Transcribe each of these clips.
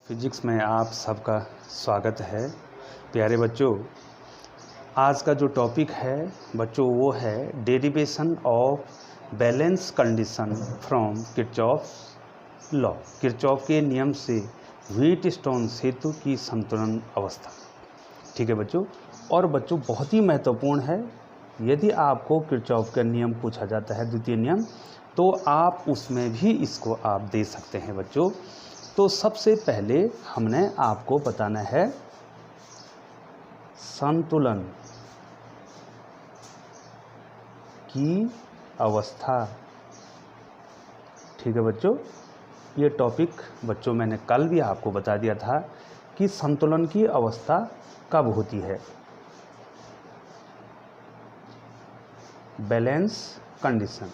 Physics में आप सबका स्वागत है। प्यारे बच्चों, आज का जो टॉपिक है बच्चों वो है derivation of balance condition from Kirchhoff law. Kirchhoff के नियम से व्हीटस्टोन सेतु की संतुलन अवस्था। ठीक है बच्चों, और बच्चों बहुत ही महत्वपूर्ण है। यदि आपको किरचॉफ का नियम पूछा जाता है, द्वितीय नियम, तो आप उसमें भी इसको आप दे सकते हैं बच्चों। तो सबसे पहले हमने आपको बताना है संतुलन की अवस्था। ठीक है बच्चों, ये टॉपिक बच्चों मैंने कल भी आपको बता दिया था कि संतुलन की अवस्था कब होती है। Balance condition.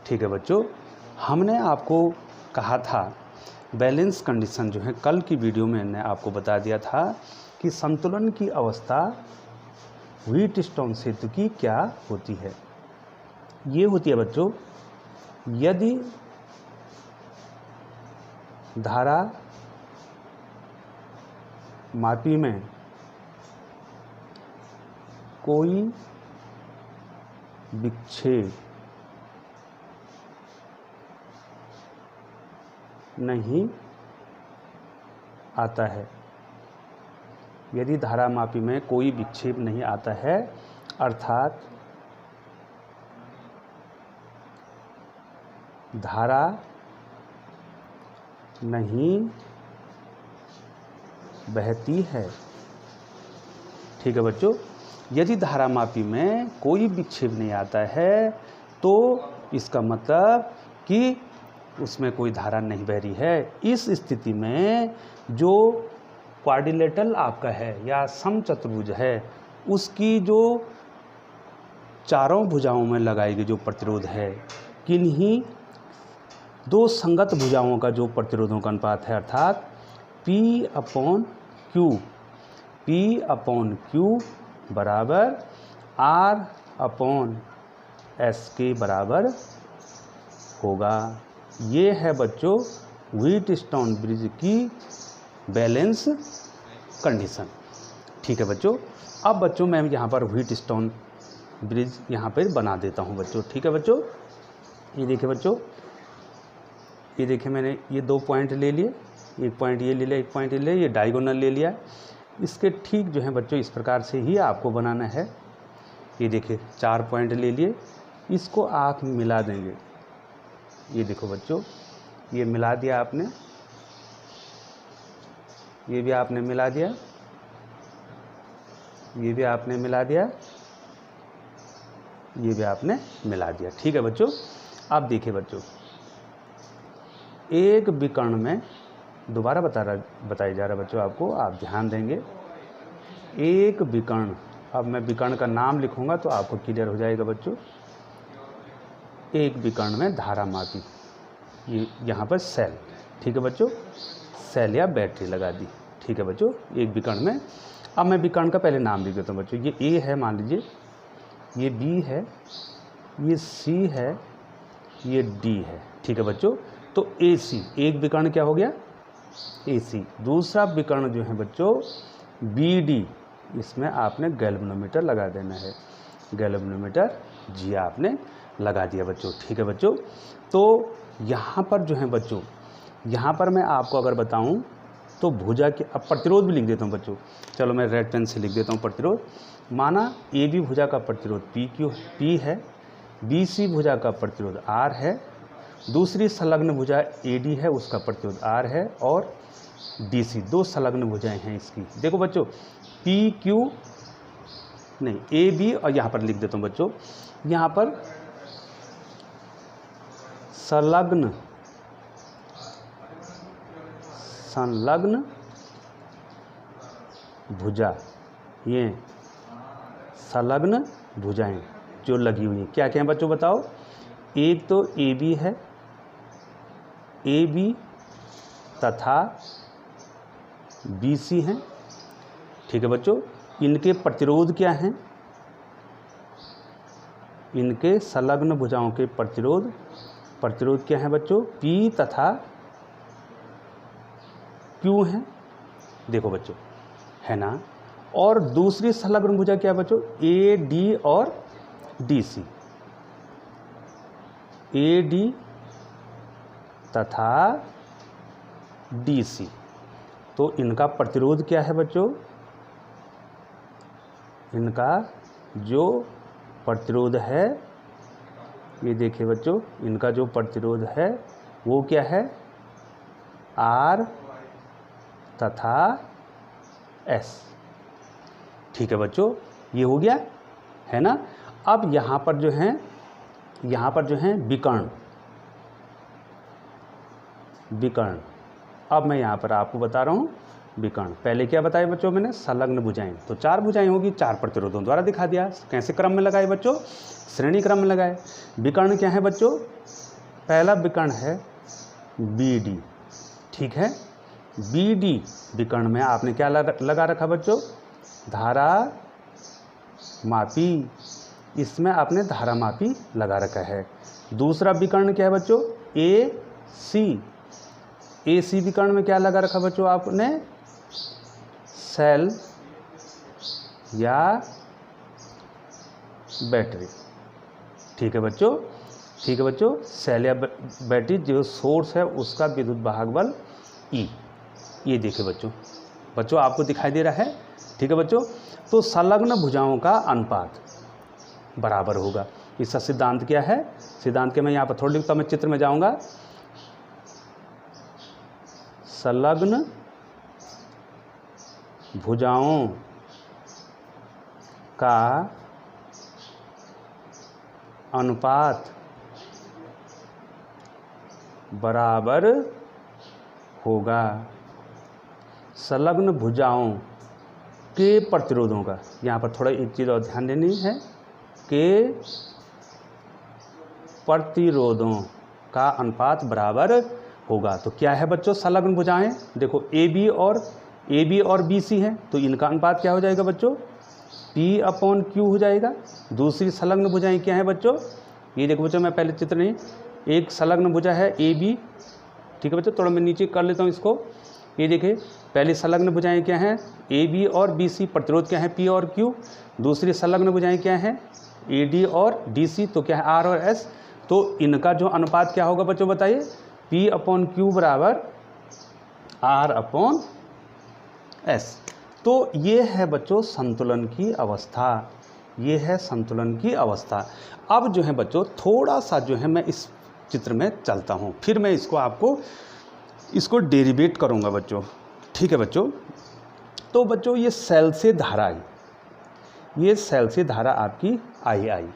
ठीक है बच्चों, हमने आपको कहा था बैलेंस कंडीशन जो है, कल की वीडियो में मैंने आपको बता दिया था कि संतुलन की अवस्था व्हीटस्टोन सेतु की क्या होती है। ये होती है बच्चों, यदि धारा मापी में कोई विक्षेप नहीं आता है। यदि धारा मापी में कोई विक्षेप नहीं आता है, अर्थात धारा नहीं बहती है। ठीक है बच्चों, यदि धारा मापी में कोई विक्षेप नहीं आता है तो इसका मतलब कि उसमें कोई धारा नहीं बह रही है। इस स्थिति में जो क्वाड्रिलेटरल आपका है या समचतुर्भुज है, उसकी जो चारों भुजाओं में लगाई गई जो प्रतिरोध है, किन्हीं दो संगत भुजाओं का जो प्रतिरोधों का अनुपात है, अर्थात P/Q बराबर R/S के बराबर होगा। ये है बच्चों व्हीटस्टोन ब्रिज की बैलेंस कंडीशन। ठीक है बच्चों, अब बच्चों मैं यहाँ पर व्हीटस्टोन ब्रिज यहाँ पर बना देता हूँ बच्चों। ठीक है बच्चों, ये देखिए बच्चों, ये देखिए मैंने ये दो पॉइंट ले लिए, एक पॉइंट ये ले लिया, एक पॉइंट ये ले लिया, ये डायगोनल ले लिया। इसके ठीक जो है बच्चों इस प्रकार से ही आपको बनाना है। ये देखिए 4 पॉइंट ले लिए, इसको आप मिला देंगे। ये देखो बच्चों, ये मिला दिया आपने, ये भी आपने मिला दिया, ये भी आपने मिला दिया, ये भी आपने मिला दिया। ठीक है बच्चों, अब देखिए बच्चों, एक विकर्ण में दोबारा बताया जा रहा है बच्चों आपको, आप ध्यान देंगे। एक विकर्ण, अब मैं विकर्ण का नाम लिखूंगा तो आपको क्लियर हो जाएगा बच्चों। एक विकर्ण में धारा मापी, ये यहाँ पर सेल। ठीक है बच्चों, सेल या बैटरी लगा दी। ठीक है बच्चों, एक विकर्ण में। अब मैं विकर्ण का पहले नाम लिख देता हूँ बच्चों। ये ए है, मान लीजिए, ये बी है, ये सी है, ये डी है। ठीक है बच्चों, तो ए सी, एक विकर्ण क्या हो गया, ए सी। दूसरा विकर्ण जो है बच्चों बी डी, इसमें आपने गैल्वेनोमीटर लगा देना है। गैल्वेनोमीटर जी आपने लगा दिया बच्चों। ठीक है बच्चों, तो यहाँ पर जो है बच्चों, यहाँ पर मैं आपको अगर बताऊँ तो भुजा के, अब प्रतिरोध भी लिख देता हूँ बच्चों। चलो मैं रेड पेन से लिख देता हूँ प्रतिरोध। माना ए बी भुजा का प्रतिरोध पी है, बी सी भुजा का प्रतिरोध आर है, दूसरी संलग्न भुजा ए डी है, उसका प्रतिरोध आर है, और डी सी, दो संलग्न भुजाएं हैं इसकी। देखो बच्चों, पी क्यू नहीं, ए बी, और यहाँ पर लिख देता हूँ बच्चों, यहाँ पर संलग्न भुजा, ये संलग्न भुजाएं जो लगी हुई हैं, क्या क्या हैं बच्चों बताओ। एक तो ए बी है, ए बी तथा बी सी हैं। ठीक है बच्चों, इनके प्रतिरोध क्या हैं, इनके संलग्न भुजाओं के प्रतिरोध प्रतिरोध क्या है बच्चों, P तथा Q है, देखो बच्चों, है ना। और दूसरी संलग्न भुजा क्या है बच्चों, AD और DC, AD तथा DC। तो इनका प्रतिरोध क्या है बच्चों, इनका जो प्रतिरोध है, ये देखिए बच्चों, इनका जो प्रतिरोध है वो क्या है, R तथा S। ठीक है बच्चों, ये हो गया, है ना। अब यहाँ पर जो है विकर्ण, अब मैं यहाँ पर आपको बता रहा हूँ विकर्ण। पहले क्या बताया बच्चों मैंने, संलग्न भुजाएं, तो 4 भुजाएं होगी, 4 प्रतिरोधों द्वारा दिखा दिया। कैसे क्रम में लगाए बच्चों, श्रेणी क्रम में लगाए। विकर्ण क्या है बच्चों, पहला विकर्ण है BD, ठीक है। BD विकर्ण में आपने क्या लगा रखा बच्चों, धारा मापी, इसमें आपने धारा मापी लगा रखा है। दूसरा विकर्ण क्या है बच्चों, AC विकर्ण में क्या लगा रखा बच्चों आपने, सेल या बैटरी। ठीक है बच्चों, सेल या बैटरी, जो सोर्स है उसका विद्युत वाहक बल E। ये देखिए बच्चों आपको दिखाई दे रहा है। ठीक है बच्चों, तो संलग्न भुजाओं का अनुपात बराबर होगा। इसका सिद्धांत क्या है, सिद्धांत के मैं यहाँ पर थोड़ा लिखता हूँ, मैं चित्र में जाऊँगा। संलग्न भुजाओं का अनुपात बराबर होगा संलग्न भुजाओं के प्रतिरोधों का। यहाँ पर थोड़ा एक चीज़ और ध्यान देनी है, के प्रतिरोधों का अनुपात बराबर होगा। तो क्या है बच्चों संलग्न भुजाएं, देखो AB और BC हैं, तो इनका अनुपात क्या हो जाएगा बच्चों, P/Q हो जाएगा। दूसरी संलग्न भुजाएं क्या है बच्चों, ये देखो बच्चों, मैं पहले चित्र नहीं, एक संलग्न भुजा है AB, ठीक है बच्चों, थोड़ा मैं नीचे कर लेता हूँ इसको। ये देखिए, पहली संलग्न भुजाएं क्या हैं, AB और BC, प्रतिरोध क्या है, P और Q। दूसरी संलग्न भुजाएं क्या हैं, AD और DC, तो क्या है, R और S। तो इनका जो अनुपात क्या होगा बच्चों बताइए, P/Q बराबर R/S। तो ये है बच्चों संतुलन की अवस्था, ये है संतुलन की अवस्था। अब जो है बच्चों थोड़ा सा जो है मैं इस चित्र में चलता हूँ, फिर मैं इसको डेरिवेट करूँगा बच्चों। ठीक है बच्चों, तो बच्चों ये सेल से धारा आई, ये सेल से धारा आपकी आई,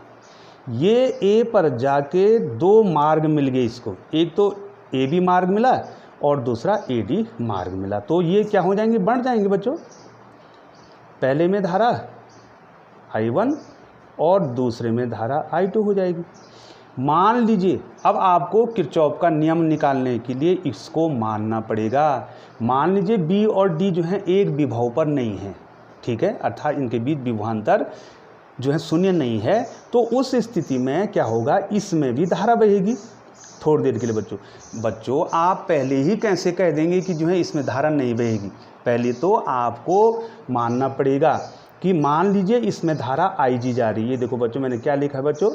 ये A पर जाके 2 मार्ग मिल गए इसको, एक तो AB मार्ग मिला और दूसरा AD मार्ग मिला। तो ये क्या हो जाएंगे, बढ़ जाएंगे बच्चों। पहले में धारा I1 और दूसरे में धारा I2 हो जाएगी। मान लीजिए अब आपको किरचॉफ का नियम निकालने के लिए इसको मानना पड़ेगा। मान लीजिए B और D जो है एक विभव पर नहीं है, ठीक है, अर्थात इनके बीच विभवांतर जो है शून्य नहीं है। तो उस स्थिति में क्या होगा, इसमें भी धारा बहेगी थोड़ी देर के लिए। बच्चों आप पहले ही कैसे कह देंगे कि जो है इसमें धारा नहीं बहेगी। पहले तो आपको मानना पड़ेगा कि मान लीजिए इसमें धारा IG जा रही है। देखो बच्चों मैंने क्या लिखा है बच्चों,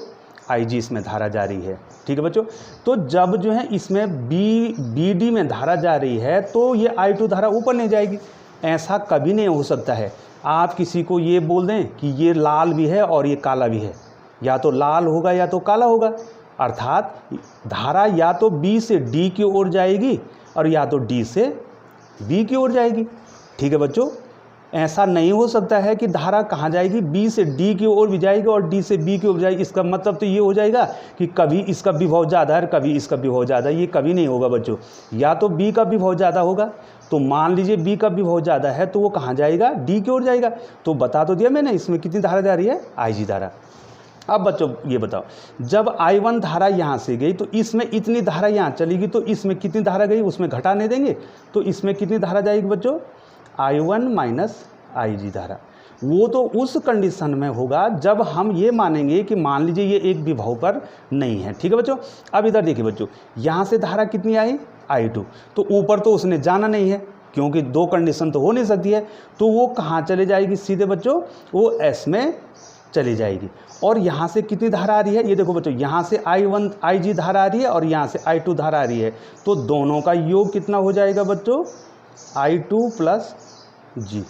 IG इसमें धारा जा रही है, ठीक है बच्चों। तो जब जो है इसमें BD में धारा जा रही है तो ये I2 धारा ऊपर नहीं जाएगी। ऐसा कभी नहीं हो सकता है। आप किसी को ये बोल दें कि ये लाल भी है और ये काला भी है, या तो लाल होगा या तो काला होगा, अर्थात धारा या तो B से D की ओर जाएगी और या तो D से B की ओर जाएगी। ठीक है बच्चों, ऐसा नहीं हो सकता है कि धारा कहाँ जाएगी, B से D की ओर भी जाएगी और D से B की ओर जाएगी। इसका मतलब तो ये हो जाएगा कि कभी इसका विभव ज़्यादा है कभी इसका विभव ज़्यादा है। ये कभी नहीं होगा बच्चों। या तो B का विभव ज़्यादा होगा, तो मान लीजिए B का विभव ज़्यादा है तो वो कहाँ जाएगा, D की ओर जाएगा। तो बता तो दिया मैंने, इसमें कितनी धारा जा रही है, IG धारा। अब बच्चों ये बताओ, जब I1 धारा यहाँ से गई तो इसमें इतनी धारा यहाँ चलेगी, तो इसमें कितनी धारा गई उसमें घटाने देंगे, तो इसमें कितनी धारा जाएगी बच्चों, I1 माइनस IG धारा। वो तो उस कंडीशन में होगा जब हम ये मानेंगे कि मान लीजिए ये एक विभव पर नहीं है। ठीक है बच्चों। अब इधर देखिए बच्चों, यहाँ से धारा कितनी आई I2, तो ऊपर तो उसने जाना नहीं है क्योंकि दो कंडीशन तो हो नहीं सकती है, तो वो कहाँ चले जाएगी सीधे बच्चों, वो S में चली जाएगी। और यहाँ से कितनी धारा आ रही है, ये देखो बच्चों, यहाँ से I1 IG धारा आ रही है और यहाँ से I2 धारा आ रही है, तो दोनों का योग कितना हो जाएगा बच्चों, I2 प्लस G।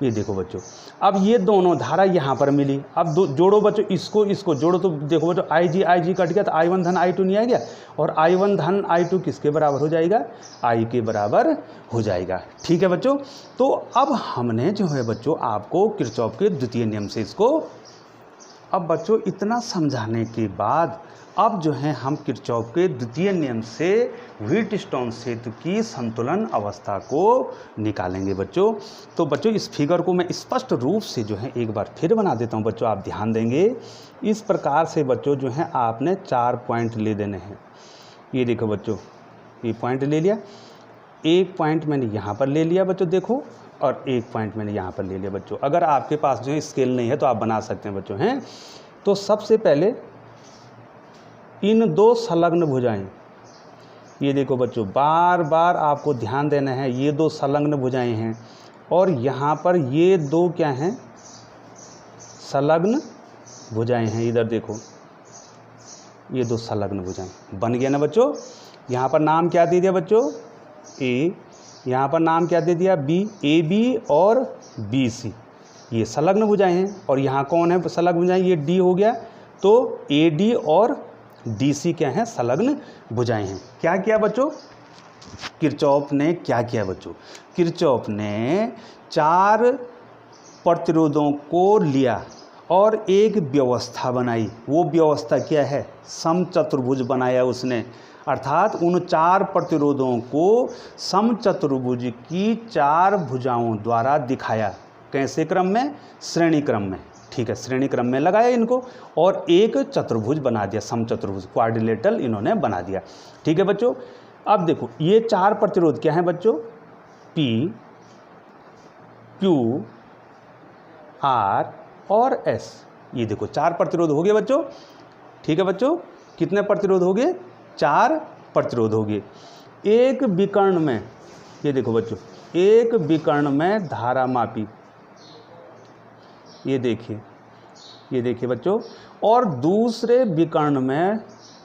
ये देखो बच्चों, अब ये दोनों धारा यहाँ पर मिली, अब जोड़ो बच्चों, इसको जोड़ो तो देखो बच्चों, IG कट गया तो I1 धन I2 नहीं आ गया, और I1 धन I2 किसके बराबर हो जाएगा, I के बराबर हो जाएगा। ठीक है बच्चों। तो अब हमने जो है बच्चों आपको किरचॉफ के द्वितीय नियम से इसको, अब बच्चों इतना समझाने के बाद अब जो है हम किरचॉफ के द्वितीय नियम से व्हीटस्टोन सेतु की संतुलन अवस्था को निकालेंगे बच्चों। तो बच्चों इस फिगर को मैं स्पष्ट रूप से जो है एक बार फिर बना देता हूं बच्चों, आप ध्यान देंगे। इस प्रकार से बच्चों जो है आपने 4 पॉइंट ले देने हैं। ये देखो बच्चों, ये पॉइंट ले लिया, एक पॉइंट मैंने यहाँ पर ले लिया बच्चों देखो, और एक पॉइंट मैंने यहाँ पर ले लिया बच्चों। अगर आपके पास जो है स्केल नहीं है तो आप बना सकते हैं बच्चों हैं। तो सबसे पहले इन दो संलग्न भुजाएं, ये देखो बच्चों, बार बार आपको ध्यान देना है, ये दो संलग्न भुजाएं हैं और यहाँ पर ये दो क्या हैं, संलग्न भुजाएं हैं। इधर देखो, ये दो संलग्न भुजाएं बन गया ना बच्चों। यहाँ पर नाम क्या दे दिया बच्चों, ए, यहाँ पर नाम क्या दे दिया, बी, ए बी और बी सी, ये संलग्न भुजाएं हैं। और यहाँ कौन है संलग्न भुजाएं, ये डी हो गया, तो ए डी और डी सी क्या है, संलग्न भुजाएं हैं। क्या किया बच्चों, किरचॉफ ने क्या किया बच्चों, किरचॉफ ने 4 प्रतिरोधों को लिया और एक व्यवस्था बनाई। वो व्यवस्था क्या है, समचतुर्भुज बनाया उसने, अर्थात उन 4 प्रतिरोधों को समचतुर्भुज की 4 भुजाओं द्वारा दिखाया। कैसे क्रम में, श्रेणी क्रम में। ठीक है, श्रेणी क्रम में लगाया इनको और एक चतुर्भुज बना दिया, समचतुर्भुज क्वाड्रिलेटरल इन्होंने बना दिया। ठीक है बच्चों। अब देखो ये 4 प्रतिरोध क्या हैं बच्चों, P, Q, R और S। ये देखो 4 प्रतिरोध हो गए बच्चों। ठीक है बच्चों, कितने प्रतिरोध हो गए, 4 प्रतिरोध हो गए। एक विकर्ण में, ये देखो बच्चों, एक विकर्ण में धारा मापी, ये देखिए बच्चों, और दूसरे विकर्ण में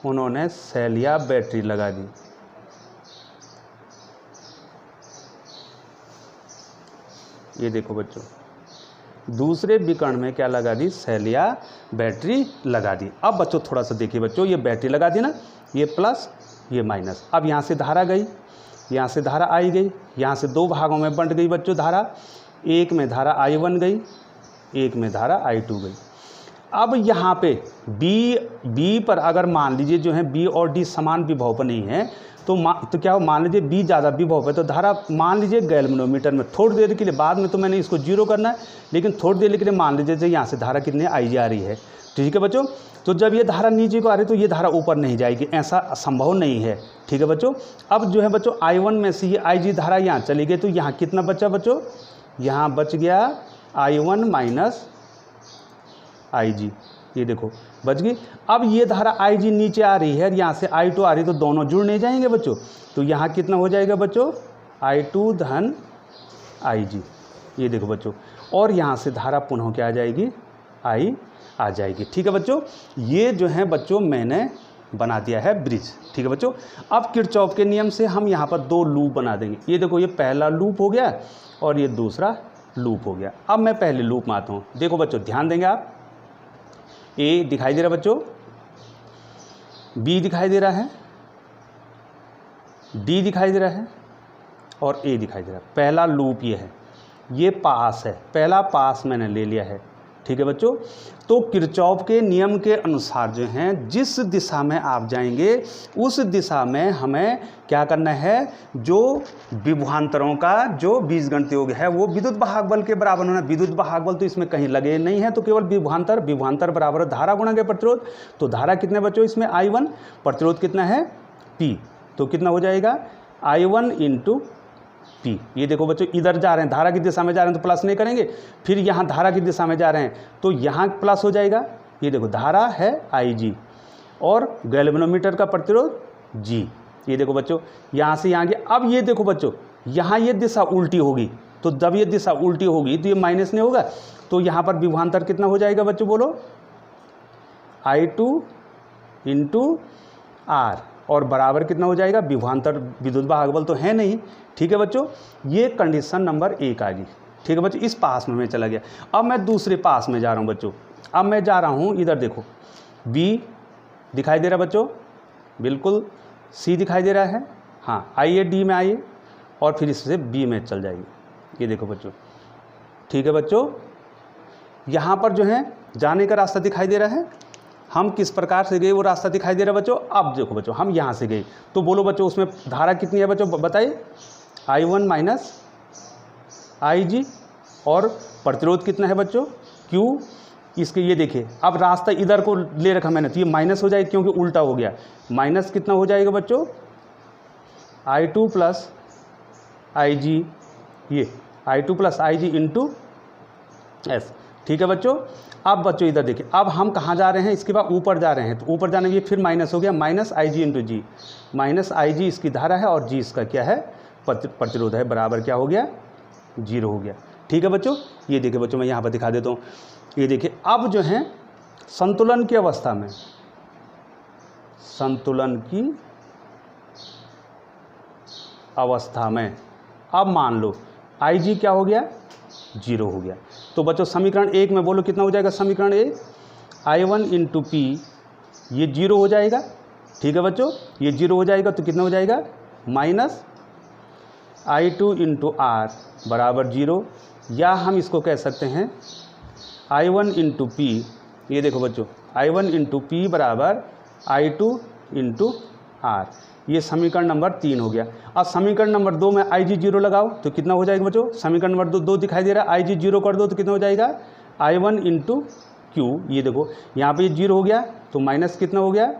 उन्होंने सेल या बैटरी लगा दी। ये देखो बच्चों, दूसरे विकर्ण में क्या लगा दी, सेल या बैटरी लगा दी। अब बच्चों थोड़ा सा देखिए बच्चों, ये बैटरी लगा दी ना, ये प्लस ये माइनस। अब यहाँ से धारा गई, यहाँ से धारा आई गई, यहाँ से 2 भागों में बंट गई बच्चों धारा, एक में धारा I1 गई, एक में धारा I2 गई। अब यहाँ पे B पर अगर मान लीजिए जो है B और D समान विभव पर नहीं है तो क्या हो, मान लीजिए B ज़्यादा विभव है तो धारा मान लीजिए गैल्वेनोमीटर में थोड़ी देर के लिए, बाद में तो मैंने इसको 0 करना है, लेकिन थोड़ी देर के लिए मान लीजिए यहाँ से धारा कितनी IG आ रही है। ठीक है बच्चों, तो जब ये धारा नीचे को आ रही है तो ये धारा ऊपर नहीं जाएगी, ऐसा संभव नहीं है। ठीक है बच्चों। अब जो है बच्चों I1 में से ये IG धारा यहाँ चली गई, तो यहाँ कितना बचा बच्चों, यहाँ बच गया I1 माइनस IG। ये देखो बच गई। अब ये धारा IG नीचे आ रही है, यहाँ से I2 आ रही है, तो दोनों जुड़ नहीं जाएंगे बच्चों, तो यहाँ कितना हो जाएगा बच्चों, I2 धन IG। ये देखो बच्चों, और यहाँ से धारा पुनः क्या आ जाएगी, I आ जाएगी। ठीक है बच्चों, ये जो है बच्चों मैंने बना दिया है ब्रिज। ठीक है बच्चों। अब किरचॉफ के नियम से हम यहाँ पर 2 लूप बना देंगे। ये देखो, ये पहला लूप हो गया और ये दूसरा लूप हो गया। अब मैं पहले लूप में आता हूँ। देखो बच्चों ध्यान देंगे आप, ए दिखाई दे रहा है बच्चों, बी दिखाई दे रहा है, डी दिखाई दे रहा है और ए दिखाई दे रहा है। पहला लूप ये है, ये पास है, पहला पास मैंने ले लिया है। ठीक है बच्चों। तो किरचॉफ के नियम के अनुसार जो हैं, जिस दिशा में आप जाएंगे उस दिशा में हमें क्या करना है, जो विभवांतरों का जो बीजगणित योग है वो विद्युत वाहक बल के बराबर होना। विद्युत वाहक बल तो इसमें कहीं लगे नहीं है, तो केवल विभवांतर बराबर धारा गुणा के प्रतिरोध। तो धारा कितने बच्चों इसमें I1, प्रतिरोध कितना है P, तो कितना हो जाएगा I1 इंटू P। ये देखो बच्चों इधर जा रहे हैं, धारा की दिशा में जा रहे हैं तो प्लस नहीं करेंगे, फिर यहाँ धारा की दिशा में जा रहे हैं तो यहाँ प्लस हो जाएगा। ये देखो धारा है IG और गैल्वेनोमीटर का प्रतिरोध G। ये देखो बच्चों यहाँ से यहाँ गया। अब ये देखो बच्चों यहाँ ये दिशा उल्टी होगी, तो जब ये दिशा उल्टी होगी तो ये माइनस नहीं होगा, तो यहाँ पर विभवांतर कितना हो जाएगा बच्चों बोलो, I2 इंटू R, और बराबर कितना हो जाएगा, विभवांतर विद्युत भागबल तो है नहीं। ठीक है बच्चों, ये कंडीशन नंबर 1 आ गई। ठीक है बच्चों, इस पास में मैं चला गया। अब मैं दूसरे पास में जा रहा हूँ बच्चों। अब मैं जा रहा हूँ इधर, देखो B दिखाई दे रहा है बच्चों, बिल्कुल C दिखाई दे रहा है, हाँ आइए D में आइए और फिर इससे B में चल जाइए। ये देखो बच्चों, ठीक है बच्चों, यहाँ पर जो है जाने का रास्ता दिखाई दे रहा है, हम किस प्रकार से गए वो रास्ता दिखाई दे रहा है बच्चों। अब देखो बच्चों हम यहाँ से गए तो बोलो बच्चों उसमें धारा कितनी है बच्चों बताइए, I1 माइनस IG, और प्रतिरोध कितना है बच्चों Q। इसके ये देखिए अब रास्ता इधर को ले रखा मैंने तो ये माइनस हो जाएगा क्योंकि उल्टा हो गया। माइनस कितना हो जाएगा बच्चों, I2 प्लस IG, ये I2 plus IG into S। ठीक है बच्चों, अब बच्चों इधर देखिए, अब हम कहाँ जा रहे हैं, इसके बाद ऊपर जा रहे हैं, तो ऊपर जाने के फिर माइनस हो गया, minus IG into G। Minus IG इसकी धारा है और G इसका क्या है, प्रतिरोध है, बराबर क्या हो गया, 0 हो गया। ठीक है बच्चों, ये देखिए बच्चों मैं यहाँ पर दिखा देता हूँ। ये देखिए अब जो है संतुलन की अवस्था में, संतुलन की अवस्था में अब मान लो IG क्या हो गया, 0 हो गया। तो बच्चों समीकरण 1 में बोलो कितना हो जाएगा, समीकरण 1 I1 इंटू P, ये 0 हो जाएगा। ठीक है बच्चों, ये 0 हो जाएगा तो कितना हो जाएगा, माइनस I2 इंटू R बराबर 0, या हम इसको कह सकते हैं I1 इंटू P। ये देखो बच्चों I1 इंटू P बराबर I2 इंटू R, ये समीकरण नंबर 3 हो गया। अब समीकरण नंबर 2 में IG 0 लगाओ तो कितना हो जाएगा बच्चों, समीकरण नंबर 2 दिखाई दे रहा है, IG 0 कर दो तो कितना हो जाएगा, I1 इंटू Q। ये देखो यहाँ पे ये 0 हो गया तो माइनस कितना हो गया,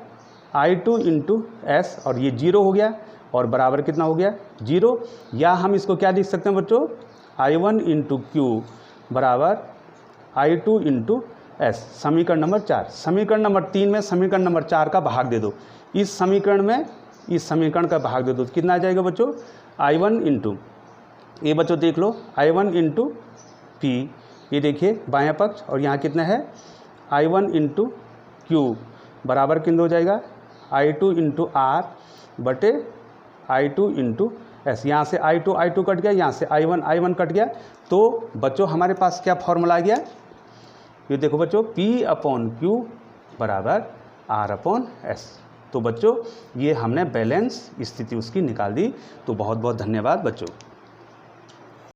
I2 इंटू S, और ये 0 हो गया और बराबर कितना हो गया, 0। या हम इसको क्या लिख सकते हैं बच्चों, I1 इंटू Q बराबर I2 इंटू S। समीकरण नंबर 4। समीकरण नंबर 3 में समीकरण नंबर 4 का भाग दे दो, इस समीकरण में इस समीकरण का भाग दे दो तो कितना आ जाएगा बच्चों, I1 इंटू, ये बच्चों देख लो I1 इंटू P, ये देखिए बायां पक्ष, और यहाँ कितना है I1 इंटू Q बराबर कितना हो जाएगा, I2 इंटू R बटे I2 इंटू S। यहाँ से I2 कट गया, यहाँ से I1 कट गया, तो बच्चों हमारे पास क्या फॉर्मूला आ गया, ये देखो बच्चों P/Q बराबर R/S। तो बच्चों ये हमने बैलेंस स्थिति उसकी निकाल दी। तो बहुत बहुत धन्यवाद बच्चों।